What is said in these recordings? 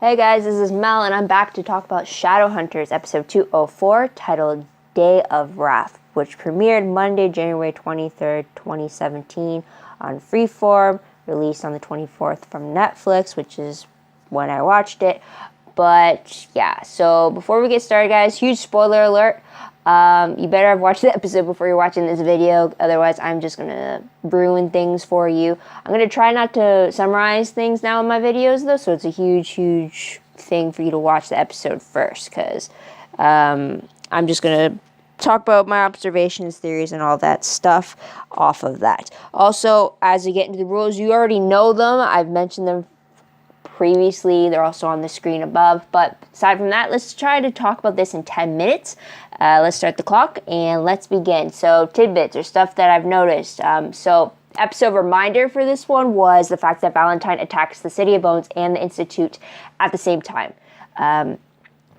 Hey guys, this is Mel, and I'm back to talk about Shadowhunters, episode 204, titled Day of Wrath, which premiered Monday, January 23rd, 2017 on Freeform, released on the 24th from Netflix, which is when I watched it. But yeah, so before we get started, guys, huge spoiler alert. You better have watched the episode before you're watching this video. Otherwise, I'm just going to ruin things for you. I'm going to try not to summarize things now in my videos, though. So it's a huge thing for you to watch the episode first. Because I'm just going to talk about my observations, theories, and all that stuff off of that. Also, as we get into the rules, you already know them. I've mentioned them previously. They're also on the screen above. But aside from that, let's try to talk about this in 10 minutes. Let's start the clock and let's begin. So tidbits or stuff that I've noticed. So episode reminder for this one was the fact that Valentine attacks the City of Bones and the Institute at the same time.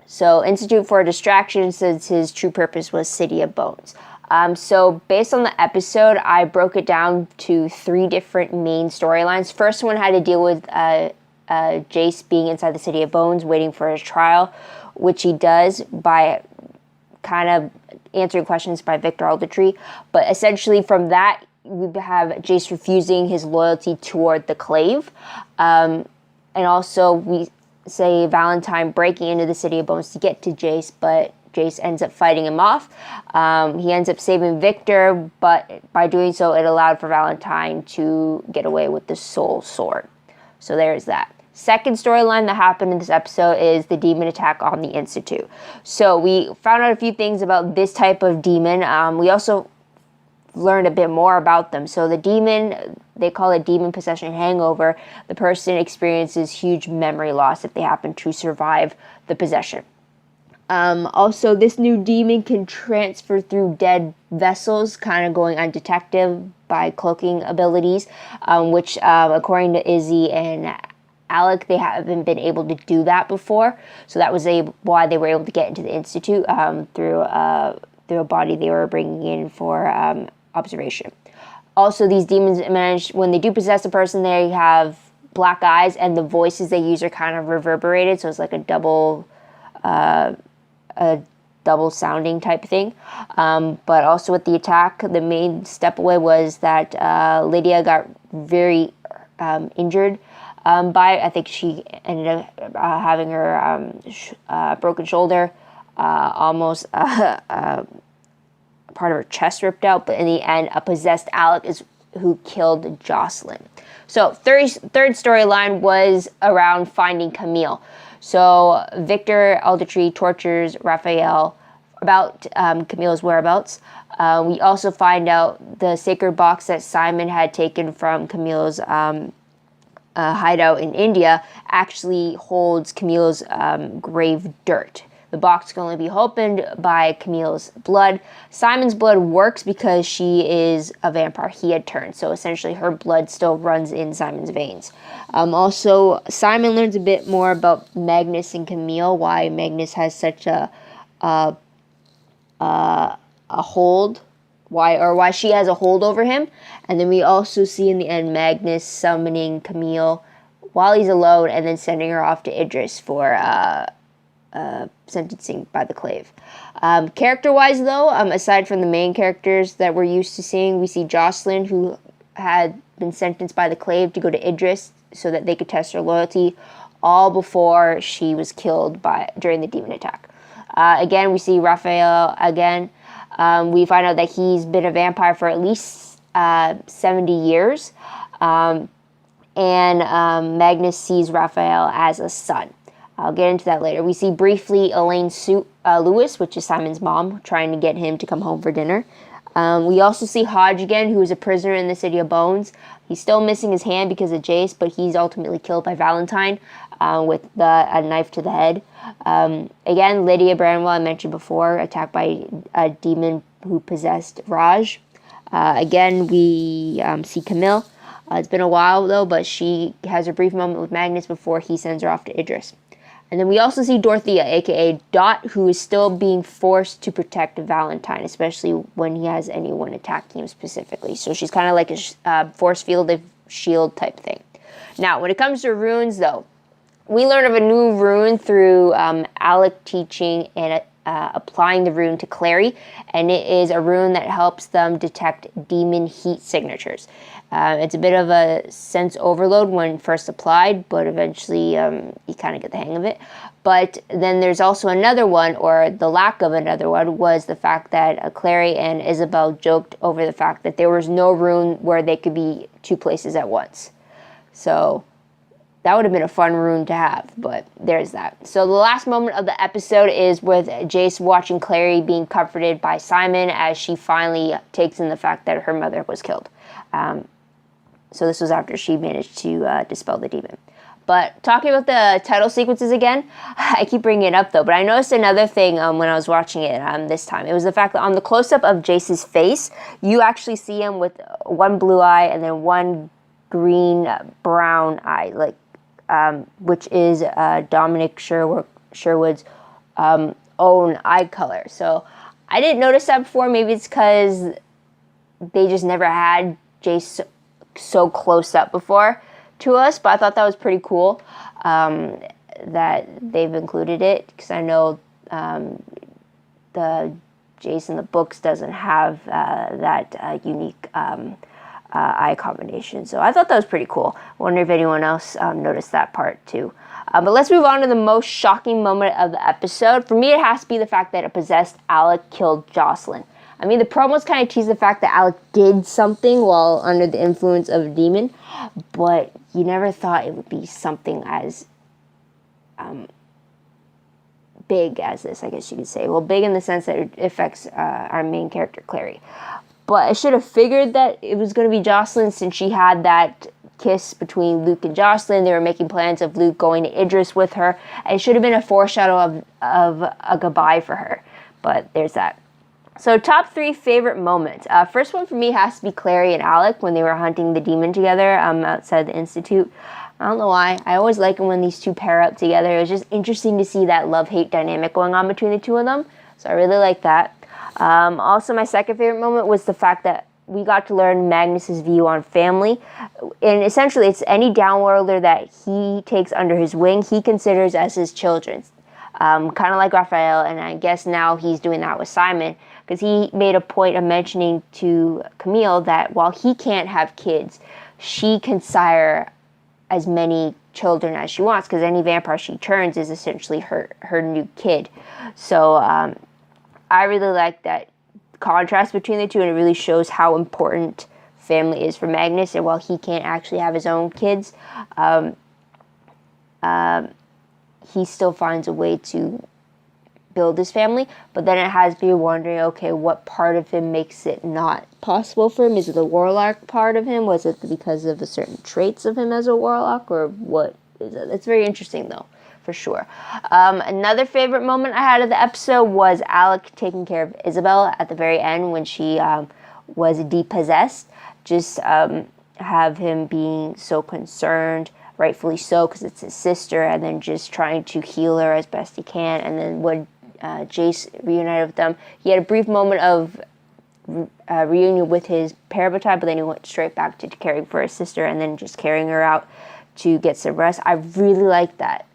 So Institute for a distraction, since his true purpose was City of Bones. So based on the episode, I broke it down to 3 different main storylines. First one had to deal with Jace being inside the City of Bones, waiting for his trial, which he does by kind of answering questions by Victor Aldertree. But essentially from that, we have Jace refusing his loyalty toward the Clave. And also we say Valentine breaking into the City of Bones to get to Jace, but Jace ends up fighting him off. He ends up saving Victor, but by doing so, it allowed for Valentine to get away with the Soul Sword. So there's that. Second storyline that happened in this episode is the demon attack on the Institute. So we found out a few things about this type of demon. We also learned a bit more about them. So the demon, they call it demon possession hangover. The person experiences huge memory loss if they happen to survive the possession. Also, this new demon can transfer through dead vessels, kind of going undetected by cloaking abilities, which according to Izzy and Alec, they haven't been able to do that before. So that was why they were able to get into the Institute through a body they were bringing in for observation. Also, these demons manage, when they do possess a person, they have black eyes, and the voices they use are kind of reverberated, so it's like a double sounding type thing. But also with the attack, the main step away was that Lydia got very injured by it. I think she ended up having her broken shoulder, almost part of her chest ripped out, but in the end, a possessed Alec is who killed Jocelyn. So third storyline was around finding Camille. So Victor Aldertree tortures Raphael about Camille's whereabouts. We also find out the sacred box that Simon had taken from Camille's hideout in India actually holds Camille's grave dirt. The box can only be opened by Camille's blood. Simon's blood works because she is a vampire. He had turned, so essentially her blood still runs in Simon's veins. Also, Simon learns a bit more about Magnus and Camille, why Magnus has such a hold, why she has a hold over him. And then we also see in the end Magnus summoning Camille while he's alone and then sending her off to Idris for sentencing by the Clave. Character-wise, though, aside from the main characters that we're used to seeing, we see Jocelyn, who had been sentenced by the Clave to go to Idris so that they could test her loyalty, all before she was killed during the demon attack. Again, we see Raphael again. We find out that he's been a vampire for at least 70 years. And Magnus sees Raphael as a son. I'll get into that later. We see briefly Elaine Lewis, which is Simon's mom, trying to get him to come home for dinner. We also see Hodge again, who is a prisoner in the City of Bones. He's still missing his hand because of Jace, but he's ultimately killed by Valentine with a knife to the head. Again, Lydia Branwell, I mentioned before, attacked by a demon who possessed Raj. Again, we see Camille. It's been a while, though, but she has a brief moment with Magnus before he sends her off to Idris. And then we also see Dorothea, a.k.a. Dot, who is still being forced to protect Valentine, especially when he has anyone attacking him specifically. So she's kind of like a force field of shield type thing. Now, when it comes to runes, though, we learn of a new rune through Alec teaching and applying the rune to Clary, and it is a rune that helps them detect demon heat signatures. It's a bit of a sense overload when first applied, but eventually you kind of get the hang of it. But then there's also another one, or the lack of another one, was the fact that Clary and Isabel joked over the fact that there was no rune where they could be two places at once. So that would have been a fun rune to have, but there's that. So the last moment of the episode is with Jace watching Clary being comforted by Simon as she finally takes in the fact that her mother was killed. So this was after she managed to dispel the demon. But talking about the title sequences again, I keep bringing it up though, but I noticed another thing when I was watching it this time. It was the fact that on the close-up of Jace's face, you actually see him with one blue eye and then one green-brown eye, like which is Dominic Sherwood's own eye color. So I didn't notice that before. Maybe it's because they just never had Jace so close up before to us, but I thought that was pretty cool that they've included it, because I know the Jace in the books doesn't have that unique eye combination. So I thought that was pretty cool. I wonder if anyone else noticed that part too. But let's move on to the most shocking moment of the episode. For me, it has to be the fact that a possessed Alec killed Jocelyn. I mean, the promos kind of tease the fact that Alec did something while under the influence of a demon, but you never thought it would be something as big as this, I guess you could say. Well, big in the sense that it affects our main character, Clary. But I should have figured that it was going to be Jocelyn, since she had that kiss between Luke and Jocelyn. They were making plans of Luke going to Idris with her. And it should have been a foreshadow of a goodbye for her. But there's that. So top 3 favorite moments. First one for me has to be Clary and Alec when they were hunting the demon together outside the Institute. I don't know why. I always like it when these two pair up together. It was just interesting to see that love-hate dynamic going on between the two of them. So I really like that. Also, my second favorite moment was the fact that we got to learn Magnus's view on family. And essentially, it's any downworlder that he takes under his wing, he considers as his children. Kind of like Raphael, and I guess now he's doing that with Simon, because he made a point of mentioning to Camille that while he can't have kids, she can sire as many children as she wants, because any vampire she turns is essentially her new kid. So I really like that contrast between the two, and it really shows how important family is for Magnus. And while he can't actually have his own kids, he still finds a way to build his family. But then it has me wondering, okay, what part of him makes it not possible for him? Is it the warlock part of him? Was it because of the certain traits of him as a warlock, or what is it? It's very interesting though, for sure. Another favorite moment I had of the episode was Alec taking care of Isabel at the very end when she was depossessed. Just have him being so concerned, rightfully so, because it's his sister, and then just trying to heal her as best he can. And then when Jace reunited with them, he had a brief moment of reunion with his parabatai, but then he went straight back to caring for his sister and then just carrying her out to get some rest. I really like that.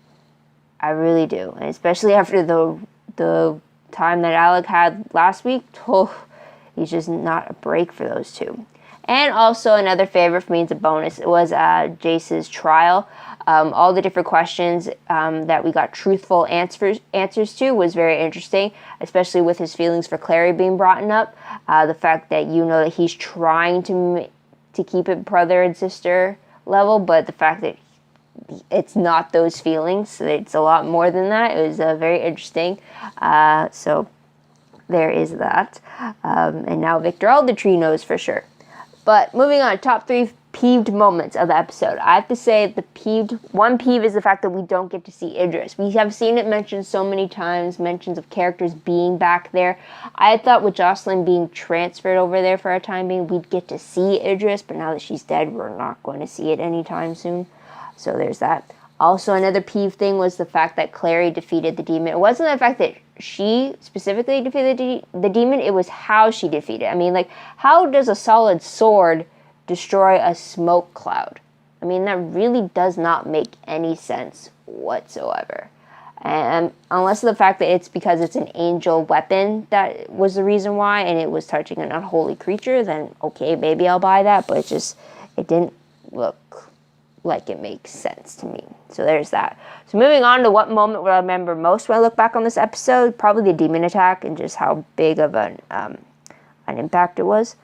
I really do. And especially after the time that Alec had last week, he's just not a break for those two. And also another favorite for me, it's a bonus, it was Jace's trial. All the different questions that we got truthful answers to was very interesting, especially with his feelings for Clary being brought up. The fact that that he's trying to keep it brother and sister level, but the fact that it's not those feelings, it's a lot more than that. It was very interesting. So there is that. And now Victor Aldertree knows for sure. But moving on, top 3 peeved moments of the episode. I have to say one peeve is the fact that we don't get to see Idris. We have seen it mentioned so many times, mentions of characters being back there. I thought with Jocelyn being transferred over there for a time being, we'd get to see Idris, but now that she's dead, we're not going to see it anytime soon. So there's that. Also, another peeve thing was the fact that Clary defeated the demon. It wasn't the fact that she specifically defeated the demon, it was how she defeated it. I mean, like, how does a solid sword destroy a smoke cloud? I mean, that really does not make any sense whatsoever. And unless the fact that it's because it's an angel weapon that was the reason why, and it was touching an unholy creature, then okay, maybe I'll buy that. But it didn't look like it makes sense to me. So there's that. So moving on to what moment will I remember most when I look back on this episode, probably the demon attack and just how big of an impact it was.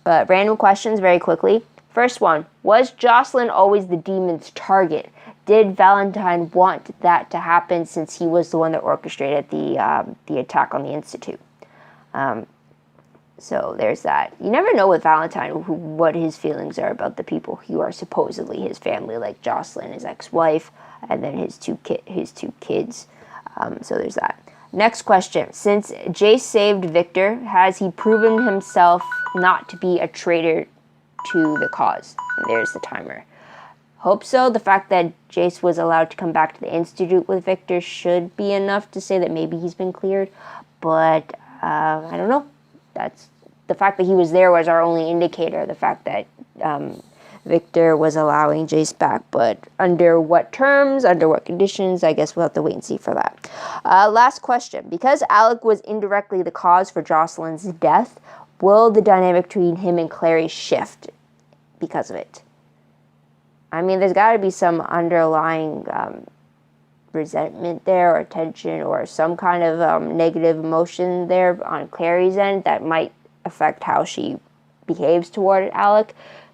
But random questions very quickly. First one, was Jocelyn always the demon's target? Did Valentine want that to happen since he was the one that orchestrated the attack on the Institute? So there's that. You never know with Valentine what his feelings are about the people who are supposedly his family, like Jocelyn, his ex-wife, and then his two kids. So there's that. Next question. Since Jace saved Victor, has he proven himself not to be a traitor to the cause? And there's the timer. Hope so. The fact that Jace was allowed to come back to the Institute with Victor should be enough to say that maybe he's been cleared. But I don't know. That's the fact that he was there was our only indicator. The fact that Victor was allowing Jace back, but under what terms, under what conditions, I guess we'll have to wait and see for that. Last question. Because Alec was indirectly the cause for Jocelyn's death, will the dynamic between him and Clary shift because of it? I mean, there's got to be some underlying resentment there, or tension, or some kind of negative emotion there on Clary's end that might affect how she behaves toward Alec.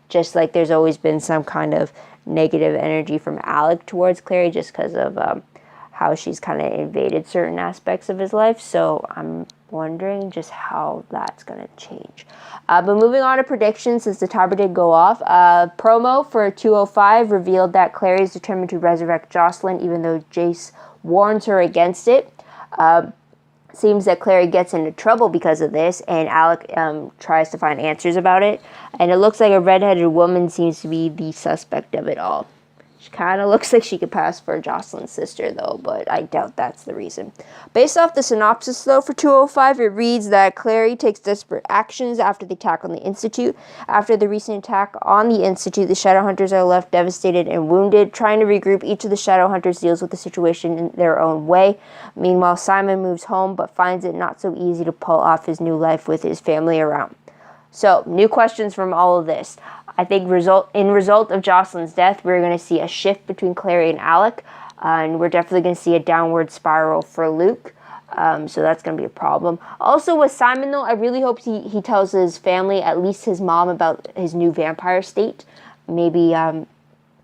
Just like there's always been some kind of negative energy from Alec towards Clary just because of how she's kind of invaded certain aspects of his life. So I'm wondering just how that's going to change. But moving on to predictions, since the timer did go off, promo for 205 revealed that Clary is determined to resurrect Jocelyn even though Jace warns her against it. Seems that Clary gets into trouble because of this, and Alec tries to find answers about it. And it looks like a redheaded woman seems to be the suspect of it all. She kind of looks like she could pass for Jocelyn's sister, though, but I doubt that's the reason. Based off the synopsis, though, for 205, it reads that Clary takes desperate actions after the attack on the Institute. After the recent attack on the Institute, the Shadowhunters are left devastated and wounded. Trying to regroup, each of the Shadowhunters deals with the situation in their own way. Meanwhile, Simon moves home, but finds it not so easy to pull off his new life with his family around. So, new questions from all of this. I think result of Jocelyn's death, we're going to see a shift between Clary and Alec, and we're definitely going to see a downward spiral for Luke. So that's going to be a problem. Also with Simon, though, I really hope he tells his family, at least his mom, about his new vampire state. Maybe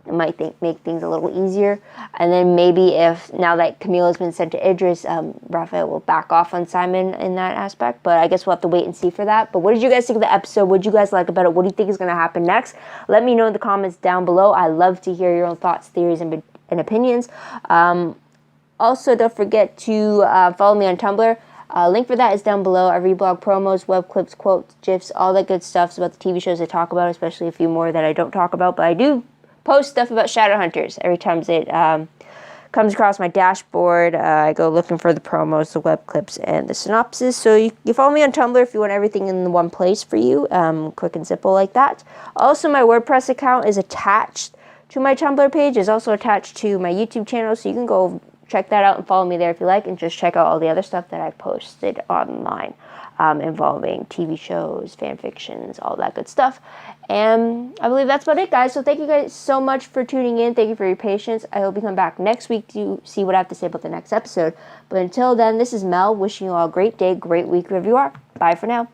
it might make things a little easier. And then maybe if, now that Camila's been sent to Idris, Raphael will back off on Simon in that aspect. But I guess we'll have to wait and see for that. But what did you guys think of the episode? What did you guys like about it? What do you think is going to happen next? Let me know in the comments down below. I love to hear your own thoughts, theories, and opinions. Also, don't forget to follow me on Tumblr. Link for that is down below. I reblog promos, web clips, quotes, GIFs, all that good stuff about the TV shows I talk about, especially a few more that I don't talk about. But I do post stuff about Shadowhunters every time it comes across my dashboard. I go looking for the promos, the web clips, and the synopsis. So you follow me on Tumblr if you want everything in one place for you, quick and simple like that. Also, my WordPress account is attached to my Tumblr page. It's also attached to my YouTube channel, so you can go check that out and follow me there if you like, and just check out all the other stuff that I posted online involving TV shows, fan fictions, all that good stuff. And I believe that's about it, guys. So thank you guys so much for tuning in. Thank you for your patience. I hope you come back next week to see what I have to say about the next episode. But until then, this is Mel, wishing you all a great day, great week, wherever you are. Bye for now.